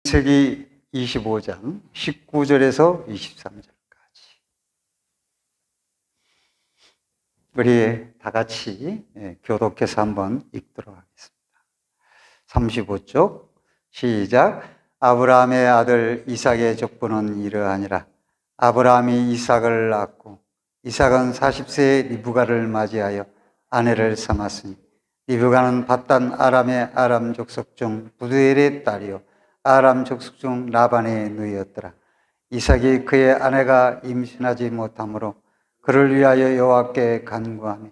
창세기 25장 19절에서 23절까지 우리 다 같이 교독해서 한번 읽도록 하겠습니다. 35쪽 시작. 아브라함의 아들 이삭의 족보는 이러하니라. 아브라함이 이삭을 낳고 이삭은 40세에 리브가를 맞이하여 아내를 삼았으니 리브가는 밧단 아람의 아람 족속 중 부두엘의 딸이요 아람 족속 중 라반의 누이였더라. 이삭이 그의 아내가 임신하지 못하므로 그를 위하여 여호와께 간구하며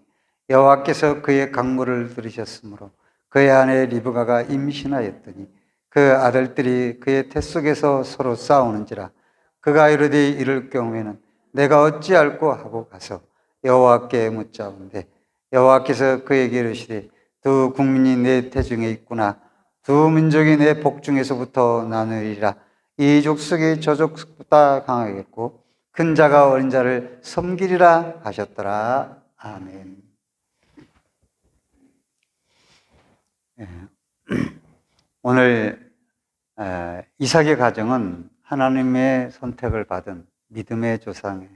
여호와께서 그의 강물을 들으셨으므로 그의 아내 리브가가 임신하였더니 그 아들들이 그의 태 속에서 서로 싸우는지라. 그가 이르되 이럴 경우에는 내가 어찌할꼬 하고 가서 여호와께 묻자온대 여호와께서 그에게 이르시되 두 국민이 내 태중에 있구나. 두 민족이 내 복중에서부터 나누리라. 이 족속이 저 족속보다 강하겠고 큰 자가 어린 자를 섬기리라 하셨더라. 아멘. 오늘 이삭의 가정은 하나님의 선택을 받은 믿음의 조상을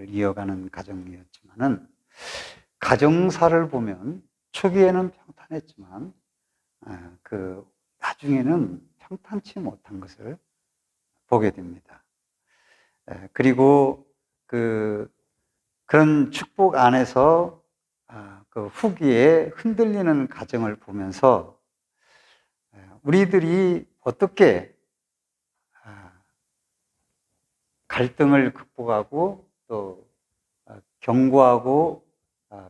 이어가는 가정이었지만은 가정사를 보면 초기에는 평탄했지만 나중에는 평탄치 못한 것을 보게 됩니다. 그리고 그런 축복 안에서 그 후기에 흔들리는 가정을 보면서 우리들이 어떻게 갈등을 극복하고 또 견고하고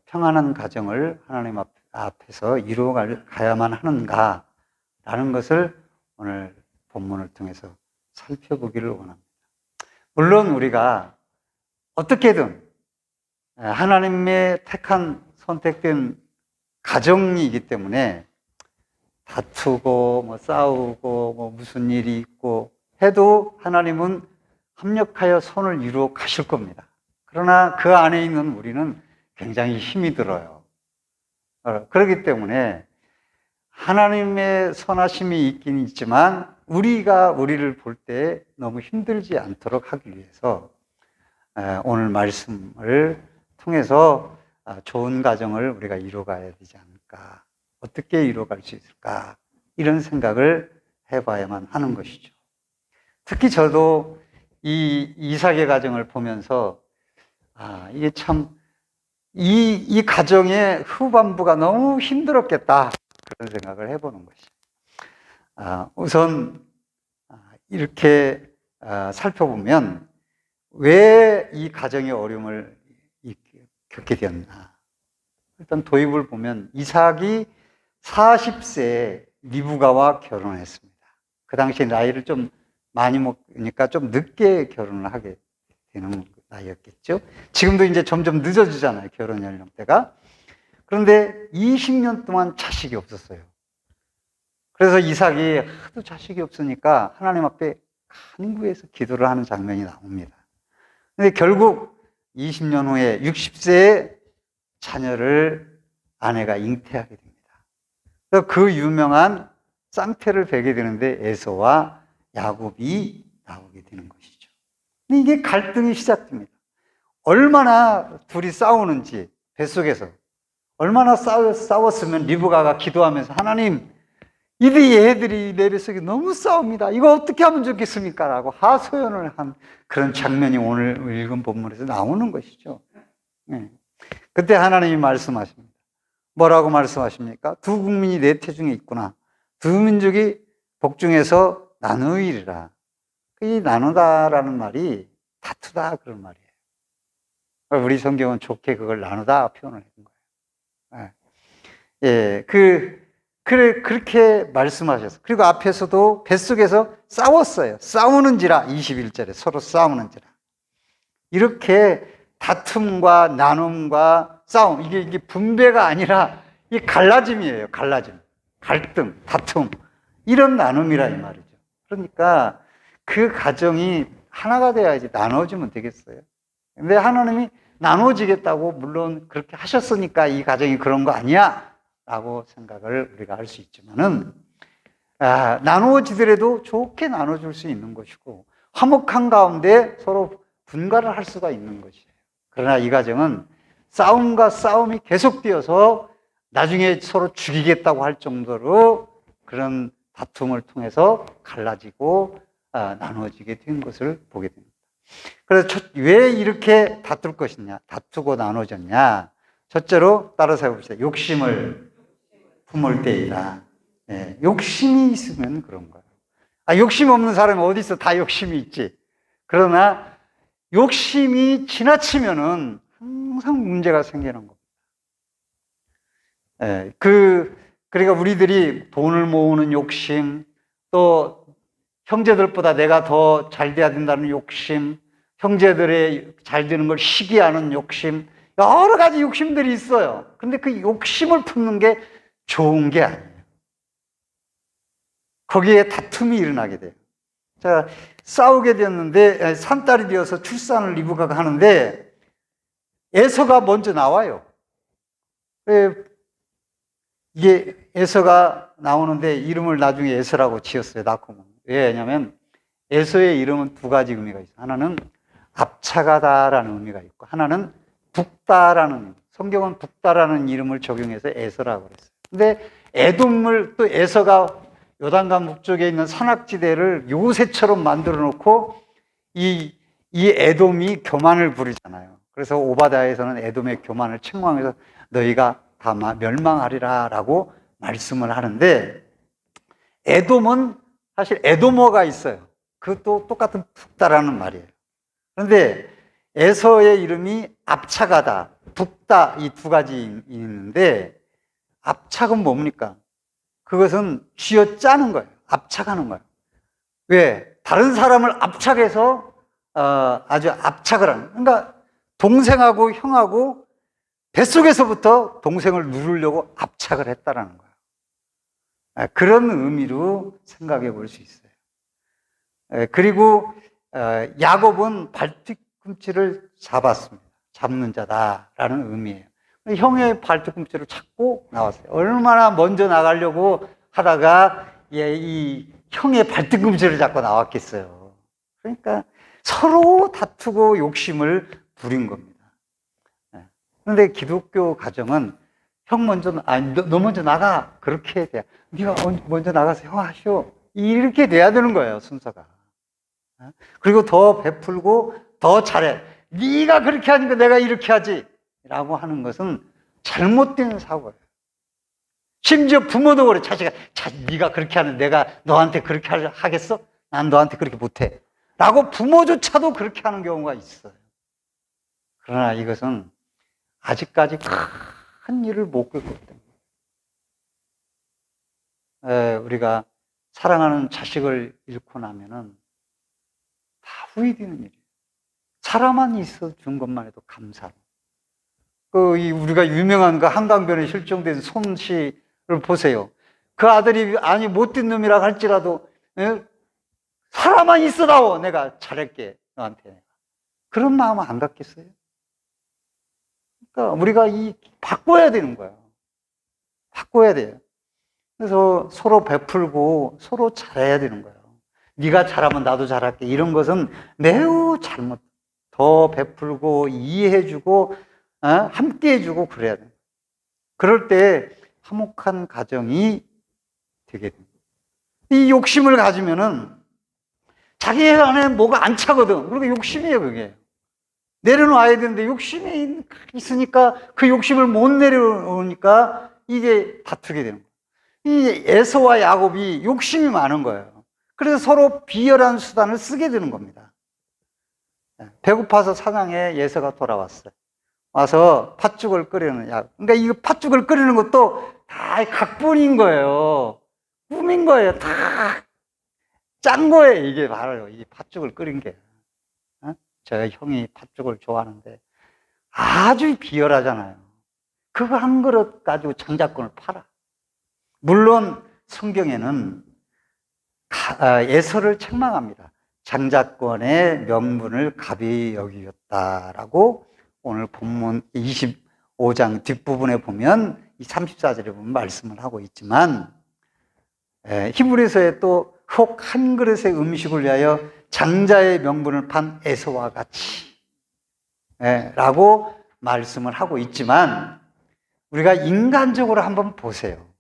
평안한 가정을 하나님 앞에서 이루어가야만 하는가라는 것을 오늘 본문을 통해서 살펴보기를 원합니다. 물론 우리가 어떻게든 하나님의 택한 선택된 가정이기 때문에 다투고 싸우고 무슨 일이 있고 해도 하나님은 합력하여 선을 이루어 가실 겁니다. 그러나 그 안에 있는 우리는 굉장히 힘이 들어요. 그렇기 때문에 하나님의 선하심이 있긴 있지만 우리가 우리를 볼 때 너무 힘들지 않도록 하기 위해서 오늘 말씀을 통해서 좋은 가정을 우리가 이루어가야 되지 않을까, 어떻게 이루어갈 수 있을까, 이런 생각을 해봐야만 하는 것이죠. 특히 저도 이 이삭의 가정을 보면서 이게 참 이 가정의 후반부가 너무 힘들었겠다, 그런 생각을 해보는 것이죠. 우선 이렇게 살펴보면 왜 이 가정의 어려움을 겪게 되었나. 일단 도입을 보면 이삭이 40세에 리브가와 결혼했습니다. 그 당시 나이를 좀 많이 먹으니까 좀 늦게 결혼을 하게 되는 나이였겠죠. 지금도 이제 점점 늦어지잖아요, 결혼 연령대가. 그런데 20년 동안 자식이 없었어요. 그래서 이삭이 하도 자식이 없으니까 하나님 앞에 간구해서 기도를 하는 장면이 나옵니다. 근데 결국 20년 후에 60세에 자녀를 아내가 잉태하게 됩니다. 그래서 그 유명한 쌍태를 베게 되는데 에서와 야곱이 나오게 되는 것이죠. 근데 이게 갈등이 시작됩니다. 얼마나 둘이 싸우는지, 뱃속에서 얼마나 싸웠으면 리브가가 기도하면서 하나님, 얘들이 내 뱃속에 너무 싸웁니다. 이거 어떻게 하면 좋겠습니까? 라고 하소연을 한 그런 장면이 오늘 읽은 본문에서 나오는 것이죠. 그때 하나님이 말씀하십니다. 뭐라고 말씀하십니까? 두 국민이 내 태중에 있구나. 두 민족이 복중에서 나누이리라. 이 나누다라는 말이 다투다, 그런 말이에요. 우리 성경은 좋게 그걸 나누다 표현을 한 거예요. 그렇게 말씀하셨어요. 그리고 앞에서도 뱃속에서 싸웠어요. 싸우는지라, 21절에 서로 싸우는지라. 이렇게 다툼과 나눔과 싸움, 이게 분배가 아니라 이 갈라짐이에요. 갈라짐, 갈등, 다툼, 이런 나눔이라 이 말이죠. 그러니까 그 가정이 하나가 돼야지 나눠지면 되겠어요. 근데 하나님이 나눠지겠다고 물론 그렇게 하셨으니까 이 가정이 그런 거 아니야 라고 생각을 우리가 할 수 있지만은 나누어지더라도 좋게 나눠줄 수 있는 것이고, 화목한 가운데 서로 분가를 할 수가 있는 것이에요. 그러나 이 가정은 싸움과 싸움이 계속되어서 나중에 서로 죽이겠다고 할 정도로 그런 다툼을 통해서 갈라지고 나누어지게 된 것을 보게 됩니다. 그래서 왜 이렇게 다툴 것이냐, 다투고 나눠졌냐? 첫째로 따라서 해봅시다. 욕심을 품을 때이다. 네, 욕심이 있으면 그런 거예요. 욕심 없는 사람이 어디 있어? 다 욕심이 있지. 그러나 욕심이 지나치면은 항상 문제가 생기는 겁니다. 예, 그러니까 우리들이 돈을 모으는 욕심, 또 형제들보다 내가 더 잘 돼야 된다는 욕심, 형제들의 잘 되는 걸 시기하는 욕심, 여러 가지 욕심들이 있어요. 근데 그 욕심을 품는 게 좋은 게 아니에요. 거기에 다툼이 일어나게 돼요. 자, 싸우게 되었는데, 산딸이 되어서 출산을 리브가가 하는데, 에서가 먼저 나와요. 이게 에서가 나오는데 이름을 나중에 에서라고 지었어요. 야곱은. 왜냐하면 에서의 이름은 두 가지 의미가 있어요. 하나는 압착하다라는 의미가 있고, 하나는 북다라는 의미. 성경은 북다라는 이름을 적용해서 에서라고 그랬어요. 근데 에돔을 또 에서가 요단강 북쪽에 있는 산악지대를 요새처럼 만들어 놓고 이 에돔이 교만을 부리잖아요. 그래서 오바댜에서는 에돔의 교만을 책망해서 너희가 다 멸망하리라 라고 말씀을 하는데, 에돔은 사실 에도머가 있어요. 그것도 똑같은 북다라는 말이에요. 그런데 에서의 이름이 압착하다, 북다, 이 두 가지 있는데, 압착은 뭡니까? 그것은 쥐어짜는 거예요. 압착하는 거예요. 왜? 다른 사람을 압착해서 아주 압착을 하는. 그러니까 동생하고 형하고 뱃속에서부터 동생을 누르려고 압착을 했다라는 거예요. 그런 의미로 생각해 볼 수 있어요. 그리고 야곱은 발뒤꿈치를 잡았습니다. 잡는 자다라는 의미예요. 형의 발뒤꿈치를 잡고 나왔어요. 얼마나 먼저 나가려고 하다가 이 형의 발뒤꿈치를 잡고 나왔겠어요. 그러니까 서로 다투고 욕심을 부린 겁니다. 그런데 기독교 가정은 형 먼저, 너 먼저 나가. 그렇게 돼야. 네가 먼저 나가서 형 하시오. 이렇게 돼야 되는 거예요, 순서가. 그리고 더 베풀고 더 잘해. 네가 그렇게 하니까 내가 이렇게 하지. 라고 하는 것은 잘못된 사고예요. 심지어 부모도 그래. 자식아, 네가 그렇게 하는 내가 너한테 그렇게 하겠어? 난 너한테 그렇게 못해. 라고 부모조차도 그렇게 하는 경우가 있어요. 그러나 이것은 아직까지 큰 일을 못 겪었기 때문에 우리가 사랑하는 자식을 잃고 나면은 다 후회되는 일이에요. 살아만 있어 준 것만 해도 감사하고. 우리가 유명한 그 한강변에 실종된 손씨를 보세요. 그 아들이 못된 놈이라 할지라도 살아만 있어다오. 내가 잘할게 너한테. 그런 마음 안 갖겠어요? 그러니까 우리가 바꿔야 되는 거예요. 바꿔야 돼요. 그래서 서로 베풀고 서로 잘해야 되는 거예요. 네가 잘하면 나도 잘할게. 이런 것은 매우 잘못. 더 베풀고 이해해주고 함께해주고 그래야 돼요. 그럴 때 화목한 가정이 되게 됩니다. 이 욕심을 가지면은 자기 안에 뭐가 안 차거든. 그러니까 욕심이에요, 그게. 내려놔야 되는데 욕심이 있으니까 그 욕심을 못 내려놓으니까 이게 다투게 되는 거예요. 이 에서와 야곱이 욕심이 많은 거예요. 그래서 서로 비열한 수단을 쓰게 되는 겁니다. 배고파서 사냥에 에서가 돌아왔어요. 와서 팥죽을 끓이는 야곱. 그러니까 이 팥죽을 끓이는 것도 다 각본인 거예요. 꿈인 거예요. 다 짠 거예요. 이게 바로 이 팥죽을 끓인 게. 저 형이 팥죽을 좋아하는데 아주 비열하잖아요. 그거 한 그릇 가지고 장자권을 팔아. 물론 성경에는 에서를 책망합니다. 장자권의 명분을 가벼이 여기었다라고 오늘 본문 25장 뒷부분에 보면 이 34절에 보면 말씀을 하고 있지만, 히브리서에 또 혹 한 그릇의 음식을 위하여 장자의 명분을 판 에서와 같이 라고 말씀을 하고 있지만, 우리가 인간적으로 한번 보세요.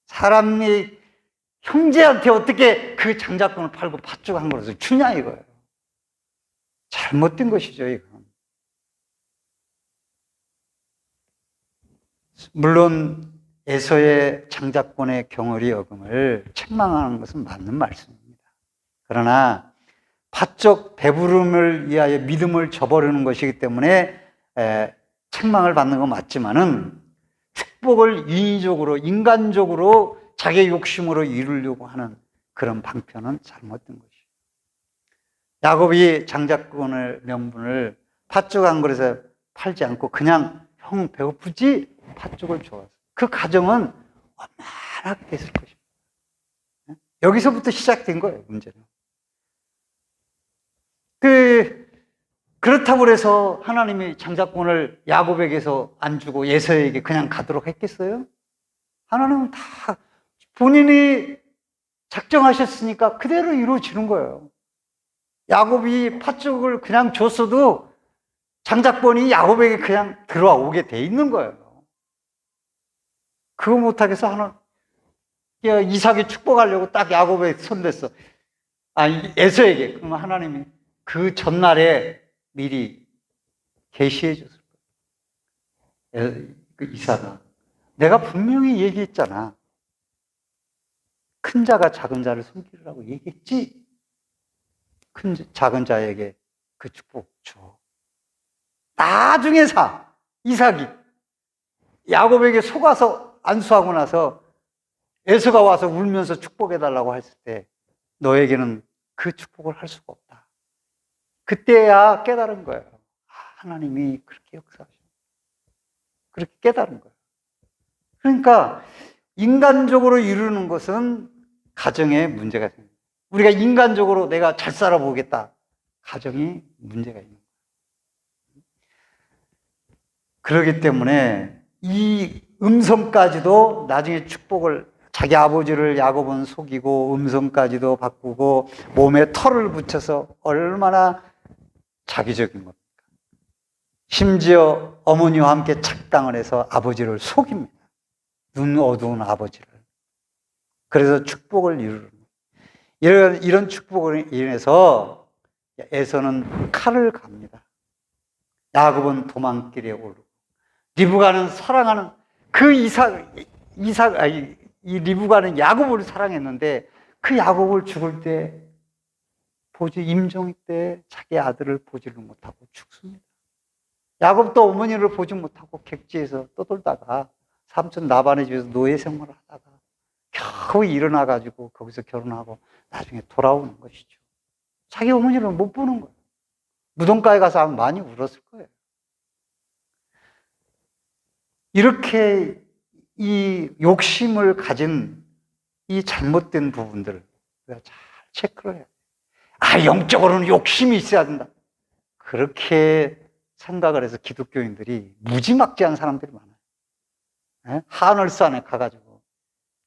사람이 형제한테 어떻게 그 장자권을 팔고 팥죽 한 그릇을 주냐 이거예요. 잘못된 것이죠, 이건. 물론 에서의 장자권의 경월이 어금을 책망하는 것은 맞는 말씀입니다. 그러나 바짝 배부름을 위하여 믿음을 저버리는 것이기 때문에 책망을 받는 건 맞지만은, 축복을 인위적으로 인간적으로 자기의 욕심으로 이루려고 하는 그런 방편은 잘못된 것이에요. 야곱이 장자권의 명분을 팥죽 한 그릇에 팔지 않고 그냥 형 배고프지? 팥죽을 줘서 그 가정은 원만하게 됐을 것입니다. 여기서부터 시작된 거예요, 문제는. 그렇다고 해서 하나님이 장자권을 야곱에게서 안 주고 에서에게 그냥 가도록 했겠어요? 하나님은 다 본인이 작정하셨으니까 그대로 이루어지는 거예요. 야곱이 팥죽을 그냥 줬어도 장자권이 야곱에게 그냥 들어오게 돼 있는 거예요. 그거 못하겠어, 하나. 이삭이 축복하려고 딱 야곱에게 손댔어. 아니, 에서에게. 그러면 하나님이 그 전날에 미리 계시해 줬을 거예요. 그 이삭아, 내가 분명히 얘기했잖아. 큰 자가 작은 자를 섬기라고 얘기했지? 작은 자에게 그 축복 줘. 나중에 이삭이 야곱에게 속아서 안수하고 나서 에서가 와서 울면서 축복해달라고 했을 때 너에게는 그 축복을 할 수가 없다. 그때야 깨달은 거예요. 하나님이 그렇게 역사하시고 그렇게 깨달은 거예요. 그러니까 인간적으로 이루는 것은 가정에 문제가 생깁니다. 우리가 인간적으로 내가 잘 살아보겠다. 가정이 문제가 있는 거예요. 그렇기 때문에 이 음성까지도 나중에 축복을, 자기 아버지를 야곱은 속이고 음성까지도 바꾸고 몸에 털을 붙여서 얼마나 자기적인 겁니까? 심지어 어머니와 함께 착당을 해서 아버지를 속입니다. 눈 어두운 아버지를. 그래서 축복을 이루는 거예요. 이런 축복을 인해서 에서는 칼을 갑니다. 야곱은 도망길에 오르고, 리브가는 사랑하는 그 이 리브가는 야곱을 사랑했는데 그 야곱을 죽을 때 임종일 때 자기 아들을 보지를 못하고 죽습니다. 야곱도 어머니를 보지 못하고 객지에서 떠돌다가 삼촌 라반의 집에서 노예 생활을 하다가 겨우 일어나가지고 거기서 결혼하고 나중에 돌아오는 것이죠. 자기 어머니를 못 보는 거예요. 무덤가에 가서 아마 많이 울었을 거예요. 이렇게 이 욕심을 가진 이 잘못된 부분들을 우리가 잘 체크를 해야 돼요. 영적으로는 욕심이 있어야 된다. 그렇게 생각을 해서 기독교인들이 무지막지한 사람들이 많아요. 하늘산에 가가지고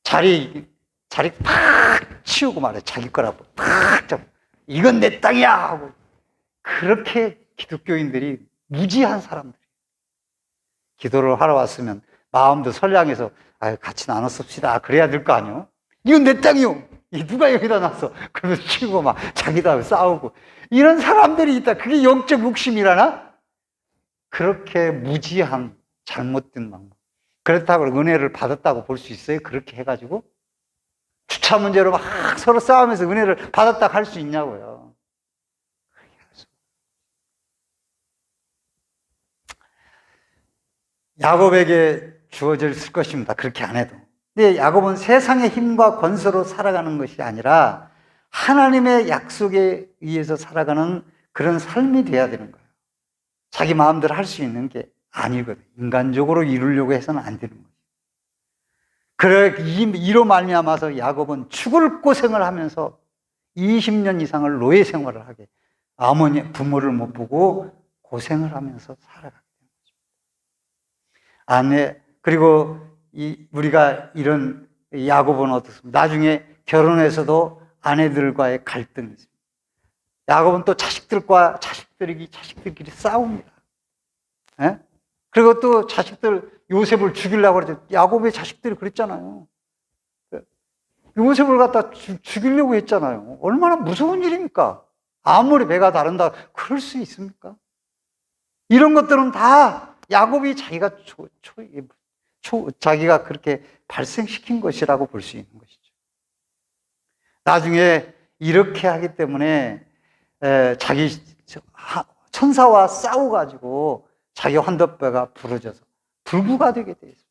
자리 팍 치우고 말해. 자기 거라고 팍 잡고 이건 내 땅이야 하고. 그렇게 기독교인들이 무지한 사람들이. 기도를 하러 왔으면 마음도 선량해서 같이 나눠 씁시다. 그래야 될 거 아니에요? 이건 내 땅이요. 누가 여기다 놨어? 그러면서 치고 막 자기다 싸우고. 이런 사람들이 있다. 그게 영적 욕심이라나? 그렇게 무지한 잘못된 방법. 그렇다고 은혜를 받았다고 볼 수 있어요? 그렇게 해가지고? 주차 문제로 막 서로 싸우면서 은혜를 받았다고 할 수 있냐고요. 야곱에게 주어질 것입니다. 그렇게 안 해도. 근데 야곱은 세상의 힘과 권세로 살아가는 것이 아니라 하나님의 약속에 의해서 살아가는 그런 삶이 돼야 되는 거예요. 자기 마음대로 할 수 있는 게 아니거든요. 인간적으로 이루려고 해서는 안 되는 거예요. 그래, 이로 말미암아서 야곱은 죽을 고생을 하면서 20년 이상을 노예 생활을 하게, 부모를 못 보고 고생을 하면서 살아가게 되는 거죠. 그리고 우리가 이런 야곱은 어떻습니까? 나중에 결혼에서도 아내들과의 갈등이 있습니다. 야곱은 또 자식들끼리 싸웁니다. 예? 그리고 또 요셉을 죽이려고 그러죠. 야곱의 자식들이 그랬잖아요. 요셉을 갖다 죽이려고 했잖아요. 얼마나 무서운 일입니까? 아무리 배가 다른다, 그럴 수 있습니까? 이런 것들은 다 야곱이 자기가 그렇게 발생시킨 것이라고 볼 수 있는 것이죠. 나중에 이렇게 하기 때문에 자기 천사와 싸워가지고 자기 환도뼈가 부러져서 불구가 되게 돼 있습니다.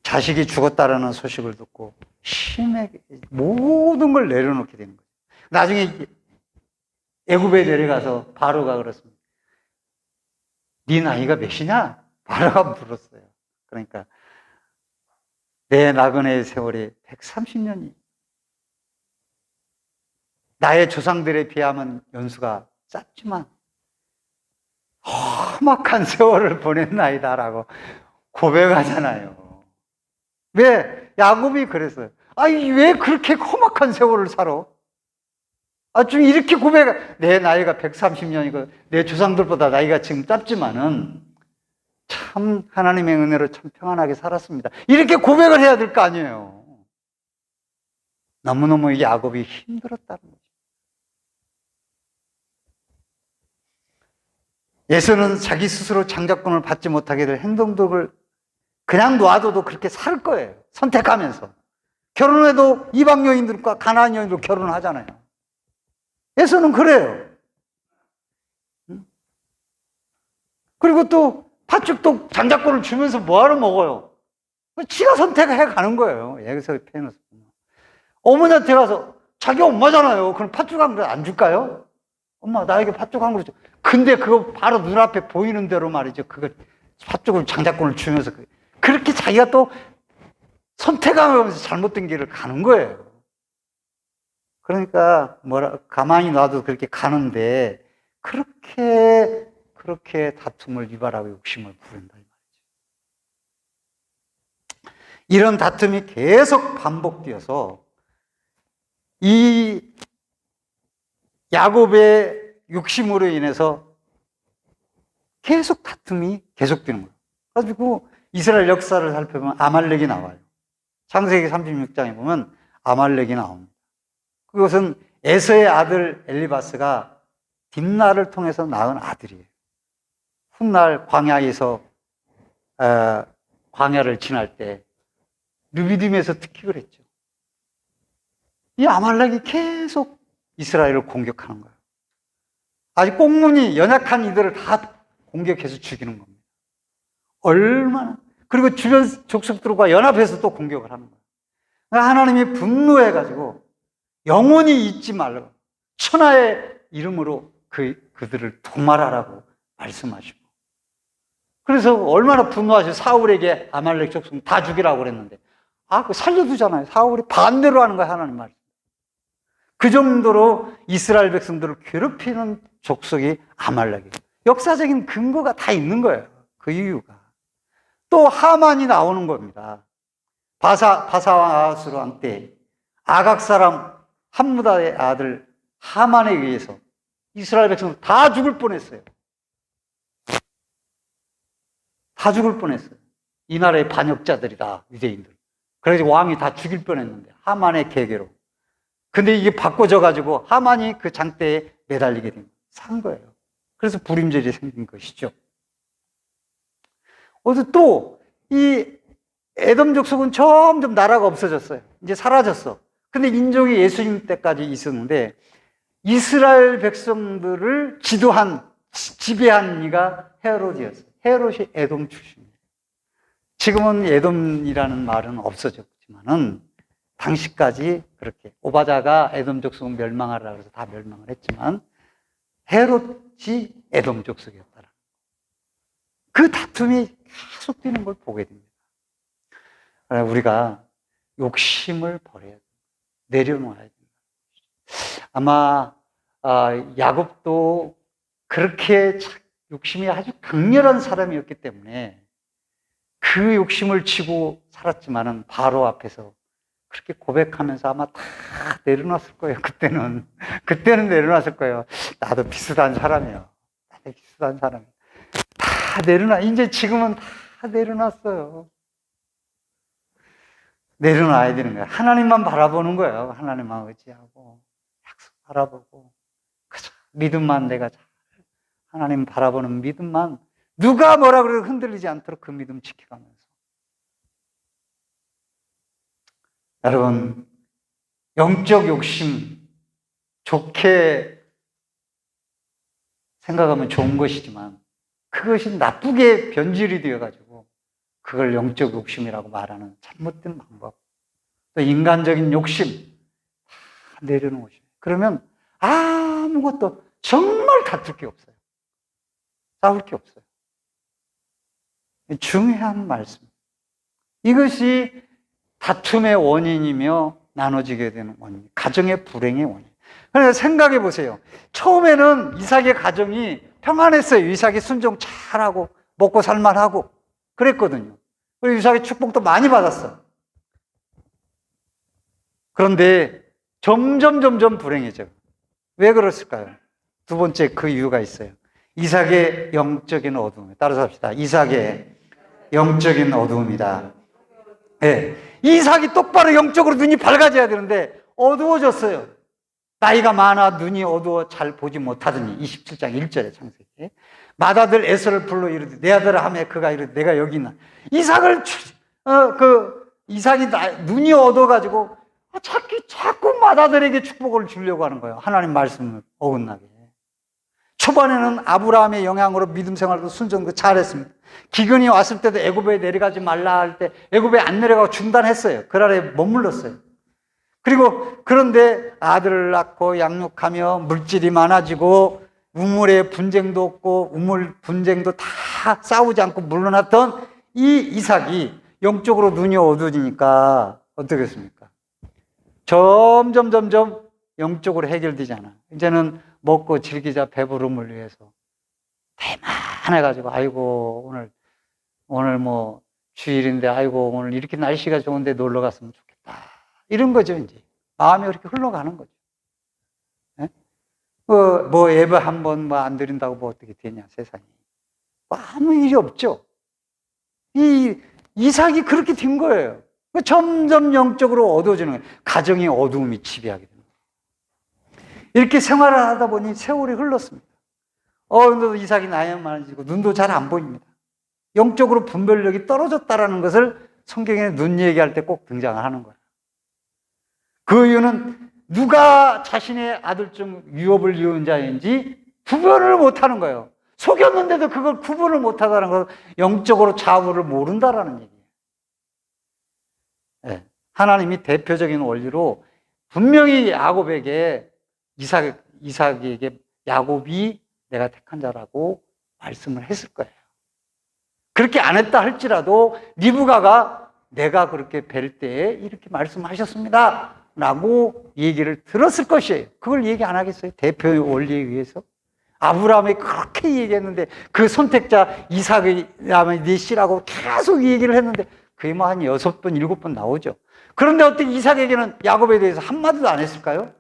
자식이 죽었다라는 소식을 듣고 심하게 모든 걸 내려놓게 되는 거예요. 나중에 애굽에 내려가서 바로가 그렇습니다. 네 나이가 몇이냐? 바로가 물었어요. 그러니까 내 나그네의 세월이 130년이. 나의 조상들에 비하면 연수가 짧지만 험악한 세월을 보낸 나이다라고 고백하잖아요. 왜? 야곱이 그랬어요. 아니, 왜 그렇게 험악한 세월을 살아? 좀 이렇게 내 나이가 130년이고, 내 조상들보다 나이가 지금 짧지만은, 참, 하나님의 은혜로 참 평안하게 살았습니다. 이렇게 고백을 해야 될 거 아니에요. 너무너무 야곱이 힘들었다는 거죠. 예수는 자기 스스로 장자권을 받지 못하게 될 행동들을 그냥 놔둬도 그렇게 살 거예요. 선택하면서. 결혼해도 이방 여인들과 가나안 여인들 결혼을 하잖아요. 예수는 그래요. 그리고 또 팥죽도 장자권을 주면서 뭐하러 먹어요? 지가 선택해 가는 거예요. 여기서 표현해서. 어머니한테 가서 자기 엄마잖아요. 그럼 팥죽 한 그릇 안 줄까요? 엄마 나에게 팥죽 한 그릇 줘. 근데 그거 바로 눈앞에 보이는 대로 말이죠. 그거 팥죽을 장자권을 주면서 그렇게 자기가 또 선택하면서 잘못된 길을 가는 거예요. 그러니까 가만히 놔도 그렇게 가는데 그렇게 다툼을 유발하고 욕심을 부른다 이 말이죠. 이런 다툼이 계속 반복되어서 이 야곱의 욕심으로 인해서 계속 다툼이 계속되는 거예요. 그래가지고 이스라엘 역사를 살펴보면 아말렉이 나와요. 창세기 36장에 보면 아말렉이 나옵니다. 그것은 에서의 아들 엘리바스가 딥나를 통해서 낳은 아들이에요. 훗날 광야에서 광야를 지날 때 르비딤에서 특히 그랬죠. 이 아말렉이 계속 이스라엘을 공격하는 거예요. 아직 꽁무니 연약한 이들을 다 공격해서 죽이는 겁니다. 얼마나. 그리고 주변 족속들과 연합해서 또 공격을 하는 거예요. 하나님이 분노해가지고 영원히 잊지 말라고 천하의 이름으로 그들을 도말하라고 말씀하시고. 그래서 얼마나 분노하시고 사울에게 아말렉 족속 다 죽이라고 그랬는데 그거 살려두잖아요. 사울이 반대로 하는 거예요. 하나님 말씀. 그 정도로 이스라엘 백성들을 괴롭히는 족속이 아말렉이에요. 역사적인 근거가 다 있는 거예요. 그 이유가. 또 하만이 나오는 겁니다. 바사왕 아하스로 왕 때 아각 사람 함무다의 아들 하만에 의해서 이스라엘 백성들 다 죽을 뻔했어요. 다 죽을 뻔했어요. 이 나라의 반역자들이다, 유대인들. 그래서 왕이 다 죽일 뻔했는데 하만의 계계로. 근데 이게 바꿔져가지고 하만이 그 장대에 매달리게 된 거예요. 산 거예요. 그래서 불임절이 생긴 것이죠. 또 이 에돔 족속은 점점 나라가 없어졌어요. 이제 사라졌어. 근데 인종이 예수님 때까지 있었는데 이스라엘 백성들을 지배한 이가 헤롯이었어요. 헤롯이 에돔 출신이에요. 지금은 에돔이라는 말은 없어졌지만은 당시까지 그렇게 오바자가 에돔 족속은 멸망하라 그래서 다 멸망을 했지만 헤롯이 에돔 족속이었더라. 그 다툼이 계속되는 걸 보게 됩니다. 우리가 욕심을 버려야 돼요. 내려놓아야 됩니다. 아마 야곱도 그렇게 욕심이 아주 강렬한 사람이었기 때문에 그 그 욕심을 지고 살았지만은 바로 앞에서 그렇게 고백하면서 아마 다 내려놨을 거예요. 그때는 내려놨을 거예요. 나도 비슷한 사람이에요. 나도 비슷한 사람이에요. 다 이제 지금은 다 내려놨어요. 내려놔야 되는 거예요. 하나님만 바라보는 거예요. 하나님만 의지하고 약속 바라보고 그저 믿음만 내가 잘 하나님 바라보는 믿음만 누가 뭐라 그래도 흔들리지 않도록 그 믿음 지켜가면서 여러분 영적 욕심 좋게 생각하면 좋은 것이지만 그것이 나쁘게 변질이 되어가지고 그걸 영적 욕심이라고 말하는 잘못된 방법. 또 인간적인 욕심 다 내려놓으셔요. 그러면 아무것도 정말 다툴 게 없어요. 싸울 게 없어요. 중요한 말씀. 이것이 다툼의 원인이며 나눠지게 되는 원인. 가정의 불행의 원인. 그래서 생각해 보세요. 처음에는 이삭의 가정이 평안했어요. 이삭이 순종 잘하고 먹고 살만하고 그랬거든요. 그리고 이삭의 축복도 많이 받았어. 그런데 점점 불행해져요. 왜 그랬을까요? 두 번째 그 이유가 있어요. 이삭의 영적인 어두움. 따라서 합시다. 이삭의 영적인 어두움이다. 네. 이삭이 똑바로 영적으로 눈이 밝아져야 되는데 어두워졌어요. 나이가 많아 눈이 어두워 잘 보지 못하더니 27장 1절에 창세기 맏아들 에서를 불러 이르되 내 아들아 하매 그가 이르되 내가 여기 있나. 이삭이 눈이 어두워가지고 자꾸 맏아들에게 축복을 주려고 하는 거예요. 하나님 말씀을 어긋나게. 초반에는 아브라함의 영향으로 믿음 생활도 순종도 잘했습니다. 기근이 왔을 때도 애굽에 내려가지 말라 할 때 애굽에 안 내려가고 중단했어요. 그 나라에 머물렀어요. 그리고 그런데 아들을 낳고 양육하며 물질이 많아지고 우물에 분쟁도 없고 우물 분쟁도 다 싸우지 않고 물러났던 이 이삭이 영적으로 눈이 어두워지니까 어떻게 했습니까? 점점 영적으로 해결되지 않아. 이제는 먹고 즐기자 배부름을 위해서 대만해가지고 아이고 오늘 뭐 주일인데 아이고 오늘 이렇게 날씨가 좋은데 놀러 갔으면 좋겠다. 이런 거죠. 이제 마음이 그렇게 흘러가는 거죠. 네? 뭐 예배 한 번 뭐 안 드린다고 뭐 어떻게 되냐 세상이. 뭐 아무 일이 없죠. 이삭이 그렇게 된 거예요. 점점 영적으로 어두워지는 거예요. 가정의 어두움이 지배하게 됩니다. 이렇게 생활을 하다 보니 세월이 흘렀습니다. 근데 이삭이 나이가 많아지고 눈도 잘 안 보입니다. 영적으로 분별력이 떨어졌다라는 것을 성경에 눈 얘기할 때 꼭 등장을 하는 거예요. 그 이유는 누가 자신의 아들 중 유업을 이룬 자인지 구별을 못하는 거예요. 속였는데도 그걸 구분을 못하다는 것은 영적으로 좌우를 모른다라는 얘기예요. 네. 하나님이 대표적인 원리로 분명히 야곱에게 이삭에게 야곱이 내가 택한 자라고 말씀을 했을 거예요. 그렇게 안 했다 할지라도 리브가가 내가 그렇게 뵐 때에 이렇게 말씀하셨습니다 라고 얘기를 들었을 것이에요. 그걸 얘기 안 하겠어요? 대표의 원리에 의해서. 아브라함이 그렇게 얘기했는데 그 선택자 이삭의 네 씨라고 계속 얘기를 했는데 그게 뭐 한 6번, 7번 나오죠. 그런데 어떻게 이삭에게는 야곱에 대해서 한마디도 안 했을까요?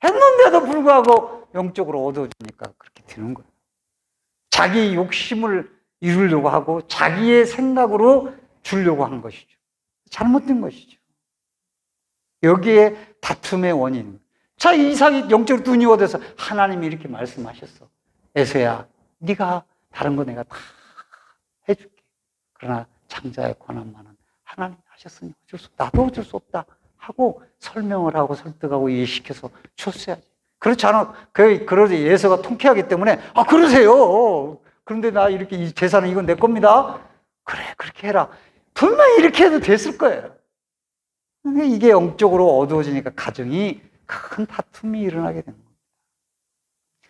했는데도 불구하고 영적으로 어두워지니까 그렇게 되는 거예요. 자기 욕심을 이루려고 하고 자기의 생각으로 주려고 한 것이죠. 잘못된 것이죠. 여기에 다툼의 원인. 자, 이삭이 영적으로 눈이 어두워서 하나님이 이렇게 말씀하셨어. 에서야, 네가 다른 거 내가 다 해줄게. 그러나 장자의 권한만은 하나님이 하셨으니 나도 어쩔 수 없다 하고 설명을 하고 설득하고 이해시켜서 줬어야지. 그렇지 않아. 그러지 예서가 통쾌하기 때문에 그러세요. 그런데 나 이렇게 이 재산은 이건 내 겁니다. 그래 그렇게 해라. 분명히 이렇게 해도 됐을 거예요. 근데 이게 영적으로 어두워지니까 가정이 큰 다툼이 일어나게 되는 겁니다.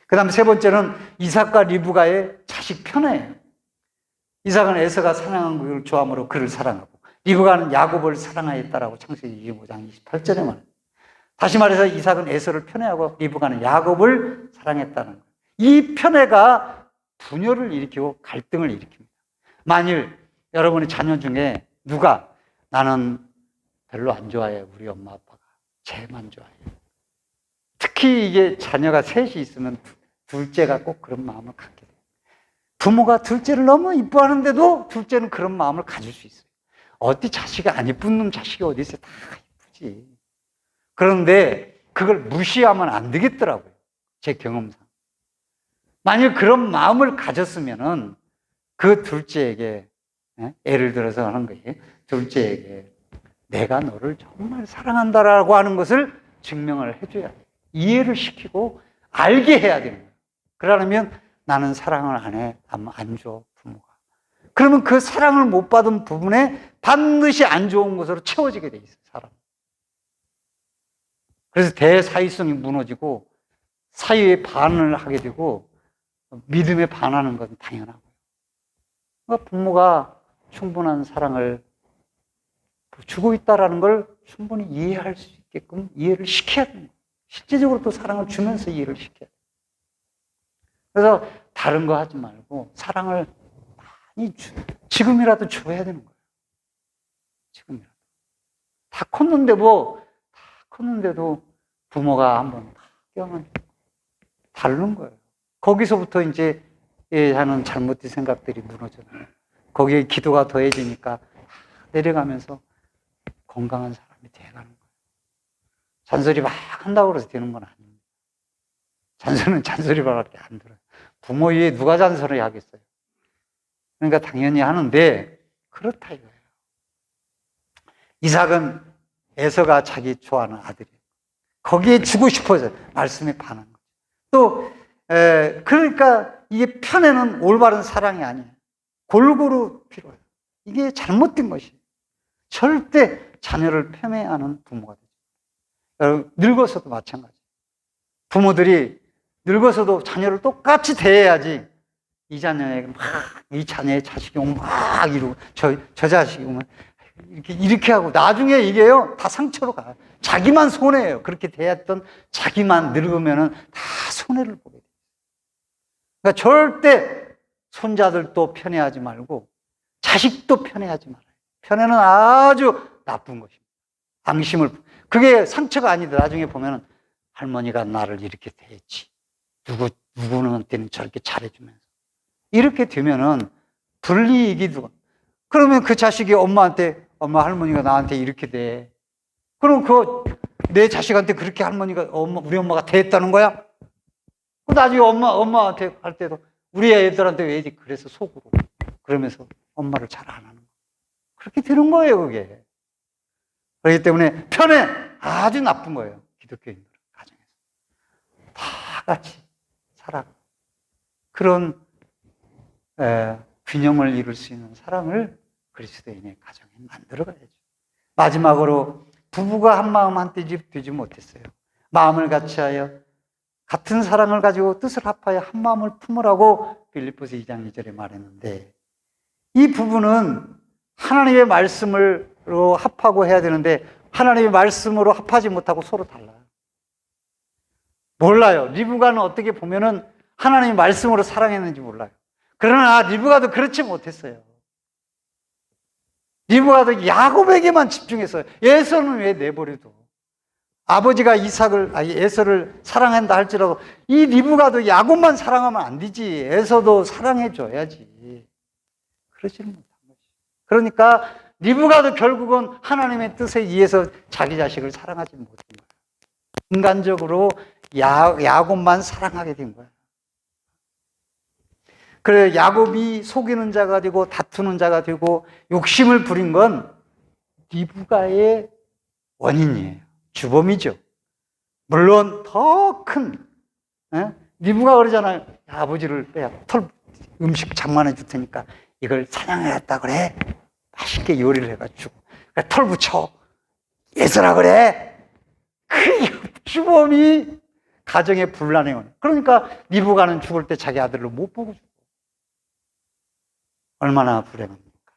그 다음에 세 번째는 이삭과 리브가의 자식 편애예요. 이삭은 에서가 사랑한 그를 좋아함으로 그를 사랑하고 리브가는 야곱을 사랑하였다라고 창세기 25장 28절에 말합니다. 다시 말해서 이삭은 에서를 편애하고 리브가는 야곱을 사랑했다는 거예요. 이 편애가 분열을 일으키고 갈등을 일으킵니다. 만일 여러분의 자녀 중에 누가 나는 별로 안 좋아해, 우리 엄마 아빠가. 쟤만 좋아해. 특히 이게 자녀가 셋이 있으면 둘째가 꼭 그런 마음을 갖게 돼요. 부모가 둘째를 너무 이뻐하는데도 둘째는 그런 마음을 가질 수 있어요. 어디 자식이 안 이쁜 놈 자식이 어디 있어요? 다 이쁘지. 그런데 그걸 무시하면 안 되겠더라고요. 제 경험상. 만약 그런 마음을 가졌으면은 그 둘째에게, 예를 들어서 하는 거예요. 둘째에게 내가 너를 정말 사랑한다라고 하는 것을 증명을 해줘야 돼요. 이해를 시키고 알게 해야 되는 거예요. 그러려면 나는 사랑을 안 해, 안 줘, 부모가. 그러면 그 사랑을 못 받은 부분에 반드시 안 좋은 것으로 채워지게 돼 있어요, 사람. 그래서 대사회성이 무너지고 사회에 반을 하게 되고 믿음에 반하는 건 당연하고요. 그러니까 부모가 충분한 사랑을 주고 있다는 걸 충분히 이해할 수 있게끔 이해를 시켜야 됩니다. 실제적으로 또 사랑을 주면서 이해를 시켜야 돼요. 그래서 다른 거 하지 말고 사랑을 많이 지금이라도 줘야 되는 거예요. 지금이라도. 다 컸는데도 부모가 한번 다 껴면 다른 거예요. 거기서부터 이제 하는 잘못된 생각들이 무너져요. 거기에 기도가 더해지니까 내려가면서 건강한 사람이 돼가는 거예요. 잔소리 막 한다고 해서 되는 건 아닙니다. 잔소리는 잔소리밖에 안 들어요. 부모 위에 누가 잔소리 하겠어요? 그러니까 당연히 하는데 그렇다 이거예요. 이삭은 에서가 자기 좋아하는 아들이에요. 거기에 주고 싶어서 말씀에 반한 거죠. 또 그러니까 이게 편에는 올바른 사랑이 아니에요. 골고루 필요해요. 이게 잘못된 것이에요. 절대 자녀를 편애하는 부모가 되죠. 여러분, 늙어서도 마찬가지예요. 부모들이 늙어서도 자녀를 똑같이 대해야지 이 자녀의 자식이 오면 막 이러고 저 자식이 오면 이렇게 하고 나중에 이게요 다 상처로 가요. 자기만 손해예요. 그렇게 대했던 자기만 늙으면은 다 손해를 보게 돼요. 그러니까 절대 손자들도 편애하지 말고 자식도 편애하지 말아요. 편애는 아주 나쁜 것입니다. 앙심을 그게 상처가 아니다. 나중에 보면은 할머니가 나를 이렇게 대했지. 누구한테는 저렇게 잘해주면서 이렇게 되면은 불이익이 누가? 그러면 그 자식이 엄마 할머니가 나한테 이렇게 대. 그럼 내 자식한테 그렇게 우리 엄마가 대했다는 거야? 나중에 엄마한테 할 때도 우리 애들한테 왜 그래서 속으로 그러면서 엄마를 잘 안 하는 거야. 그렇게 되는 거예요, 그게. 그렇기 때문에 편애 아주 나쁜 거예요, 기독교인들 가정에서. 다 같이 살아. 그런 균형을 이룰 수 있는 사람을 그리스도인의 가정에 만들어가야죠. 마지막으로 부부가 한 마음 한 뜻이 되지 못했어요. 마음을 같이하여 같은 사랑을 가지고 뜻을 합하여 한 마음을 품으라고 빌립보서 2장 2절에 말했는데 이 부부는 하나님의 말씀으로 합하고 해야 되는데 하나님의 말씀으로 합하지 못하고 서로 달라요. 몰라요. 리브가는 어떻게 보면은 하나님의 말씀으로 사랑했는지 몰라요. 그러나 리브가도 그렇지 못했어요. 리브가도 야곱에게만 집중했어요. 에서는 왜 내버려둬? 아버지가 에서를 사랑한다 할지라도 이 리브가도 야곱만 사랑하면 안 되지. 에서도 사랑해줘야지. 그러지는 못한 거지. 그러니까 리브가도 결국은 하나님의 뜻에 의해서 자기 자식을 사랑하지 못한 거예요. 인간적으로 야곱만 사랑하게 된 거예요. 그래 야곱이 속이는 자가 되고 다투는 자가 되고 욕심을 부린 건 리브가의 원인이에요. 주범이죠. 물론 더 큰 리브가 그러잖아요. 아버지를 음식 장만해 줄 테니까 이걸 사냥해갔다 그래. 맛있게 요리를 해가지고 털 붙여 예서라 그래. 그 주범이 가정의 분란이에요. 그러니까 리브가는 죽을 때 자기 아들을 못 보고 죽어. 얼마나 불행합니까?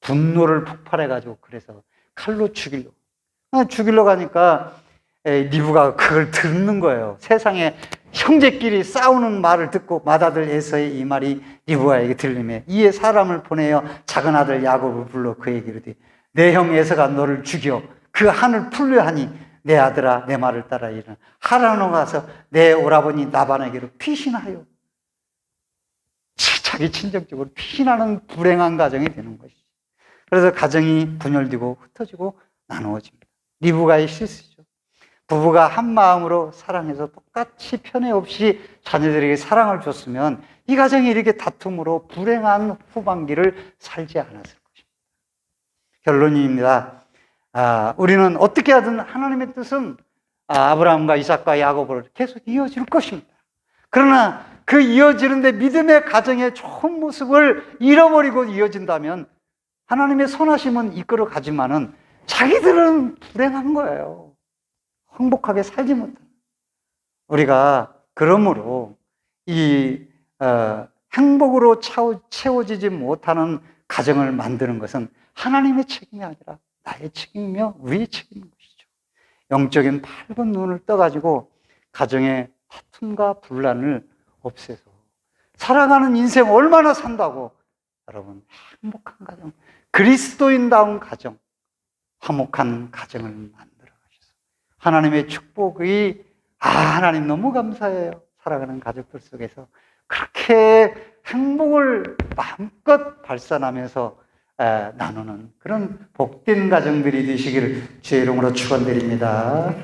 분노를 폭발해가지고 그래서 칼로 죽이려고 가니까 리브가 그걸 듣는 거예요. 세상에 형제끼리 싸우는 말을 듣고 맏아들 에서의 이 말이 리브가에게 들리매 이에 사람을 보내어 작은 아들 야곱을 불러 그에게 이르되 내 형 에서가 너를 죽여 그 한을 풀려 하니 내 아들아 내 말을 따라 이르라. 하란으로 가서 내 오라버니 나반에게로 피신하여. 자기 친정적으로 피신하는 불행한 가정이 되는 것이죠. 그래서 가정이 분열되고 흩어지고 나누어집니다. 리브가의 실수죠. 부부가 한 마음으로 사랑해서 똑같이 편애 없이 자녀들에게 사랑을 줬으면 이 가정이 이렇게 다툼으로 불행한 후반기를 살지 않았을 것입니다. 결론입니다. 우리는 어떻게 하든 하나님의 뜻은 아브라함과 이삭과 야곱으로 계속 이어질 것입니다. 그러나 그 이어지는데 믿음의 가정의 좋은 모습을 잃어버리고 이어진다면 하나님의 선하심은 이끌어 가지만은 자기들은 불행한 거예요. 행복하게 살지 못하는. 우리가 그러므로 이 행복으로 채워지지 못하는 가정을 만드는 것은 하나님의 책임이 아니라 나의 책임이며 우리의 책임인 것이죠. 영적인 밝은 눈을 떠가지고 가정의 다툼과 분란을 없애서 살아가는 인생 얼마나 산다고 여러분 행복한 가정, 그리스도인다운 가정, 화목한 가정을 만들어 가셔서 하나님의 축복이 하나님 너무 감사해요. 살아가는 가족들 속에서 그렇게 행복을 마음껏 발산하면서 나누는 그런 복된 가정들이 되시기를 주의 이름으로 축원드립니다.